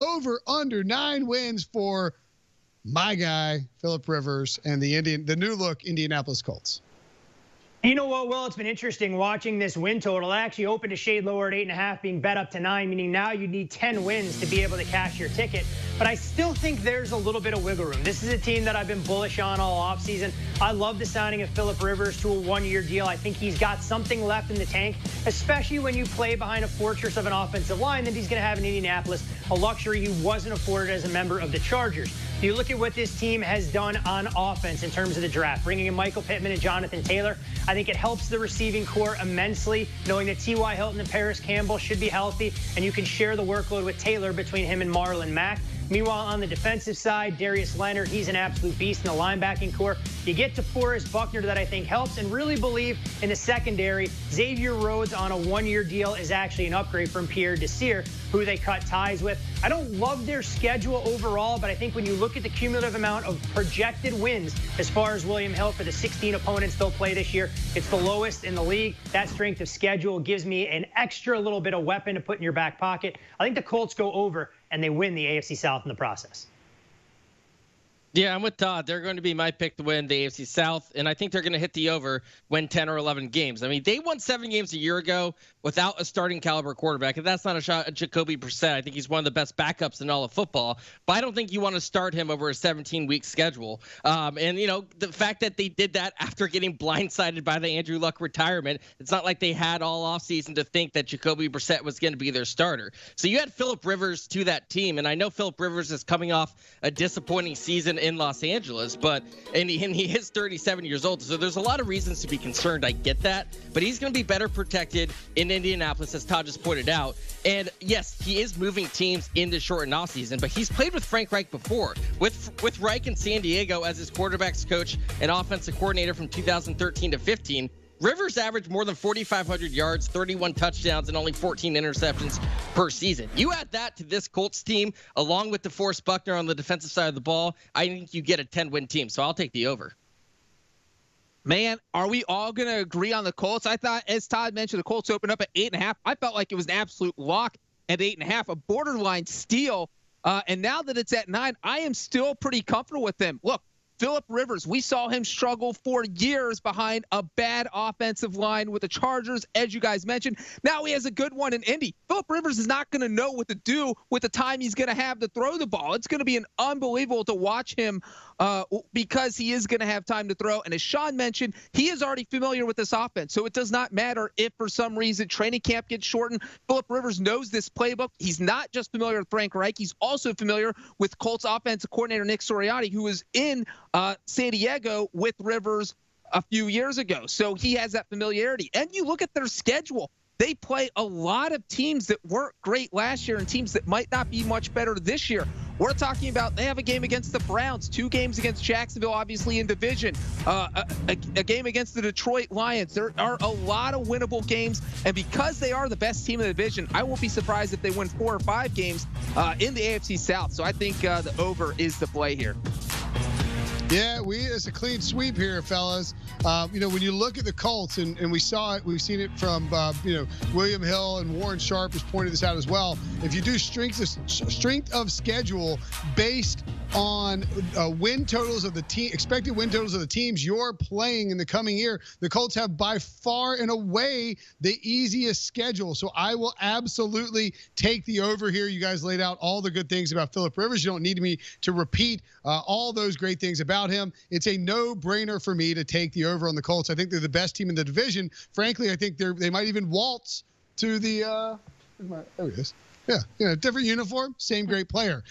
over under 9 wins for my guy, Phillip Rivers, and the new look Indianapolis Colts. You know what, Will? It's been interesting watching this win total. I actually opened a shade lower at 8.5, being bet up to 9, meaning now you need 10 wins to be able to cash your ticket. But I still think there's a little bit of wiggle room. This is a team that I've been bullish on all offseason. I love the signing of Phillip Rivers to a 1-year deal. I think he's got something left in the tank, especially when you play behind a fortress of an offensive line that he's going to have in Indianapolis, a luxury he wasn't afforded as a member of the Chargers. You look at what this team has done on offense in terms of the draft, bringing in Michael Pittman and Jonathan Taylor. I think it helps the receiving core immensely, knowing that T.Y. Hilton and Paris Campbell should be healthy, and you can share the workload with Taylor between him and Marlon Mack. Meanwhile, on the defensive side, Darius Leonard, he's an absolute beast in the linebacking core. You get to Forrest Buckner that I think helps, and really believe in the secondary. Xavier Rhodes on a 1-year deal is actually an upgrade from Pierre Desir, who they cut ties with. I don't love their schedule overall, but I think when you look at the cumulative amount of projected wins as far as William Hill for the 16 opponents they'll play this year, it's the lowest in the league. That strength of schedule gives me an extra little bit of weapon to put in your back pocket. I think the Colts go over, and they win the AFC South in the process. Yeah, I'm with Todd. They're going to be my pick to win the AFC South, and I think they're going to hit the over, win 10 or 11 games. I mean, they won 7 games a year ago without a starting caliber quarterback, and that's not a shot at Jacoby Brissett. I think he's one of the best backups in all of football, but I don't think you want to start him over a 17-week schedule. And, you know, the fact that they did that after getting blindsided by the Andrew Luck retirement, it's not like they had all offseason to think that Jacoby Brissett was going to be their starter. So you had Phillip Rivers to that team, and I know Phillip Rivers is coming off a disappointing season in Los Angeles, but he is 37 years old, so there's a lot of reasons to be concerned. I get that, but he's going to be better protected in Indianapolis, as Todd just pointed out. And yes, he is moving teams in the shortened offseason, but he's played with Frank Reich before, with Reich in San Diego as his quarterbacks coach and offensive coordinator from 2013 to 15. Rivers averaged more than 4,500 yards, 31 touchdowns, and only 14 interceptions per season. You add that to this Colts team, along with DeForest Buckner on the defensive side of the ball, I think you get a 10-win team. So I'll take the over. Man, are we all going to agree on the Colts? I thought, as Todd mentioned, the Colts opened up at 8.5. I felt like it was an absolute lock at 8.5, a borderline steal. And now that it's at 9, I am still pretty comfortable with them. Look, Phillip Rivers, we saw him struggle for years behind a bad offensive line with the Chargers, as you guys mentioned. Now he has a good one in Indy. Phillip Rivers is not going to know what to do with the time he's going to have to throw the ball. It's going to be unbelievable to watch him because he is going to have time to throw. And as Sean mentioned, he is already familiar with this offense. So it does not matter if for some reason training camp gets shortened. Phillip Rivers knows this playbook. He's not just familiar with Frank Reich. He's also familiar with Colts offensive coordinator Nick Sirianni, who was in San Diego with Rivers a few years ago. So he has that familiarity. And you look at their schedule. They play a lot of teams that weren't great last year and teams that might not be much better this year. We're talking about they have a game against the Browns, 2 games against Jacksonville, obviously in division, a game against the Detroit Lions. There are a lot of winnable games, and because they are the best team in the division, I won't be surprised if they win 4 or 5 games in the AFC South. So I think the over is the play here. Yeah, it's a clean sweep here, fellas. When you look at the Colts, and we saw it, we've seen it from, William Hill and Warren Sharp has pointed this out as well. If you do strength of schedule based on win totals of the team, expected win totals of the teams you're playing in the coming year, the Colts have by far and away the easiest schedule. So I will absolutely take the over here. You guys laid out all the good things about Phillip Rivers. You don't need me to repeat all those great things about him. It's a no-brainer for me to take the over on the Colts. I think they're the best team in the division. Frankly, I think they might even waltz to the there he is. Yeah, different uniform, same great player.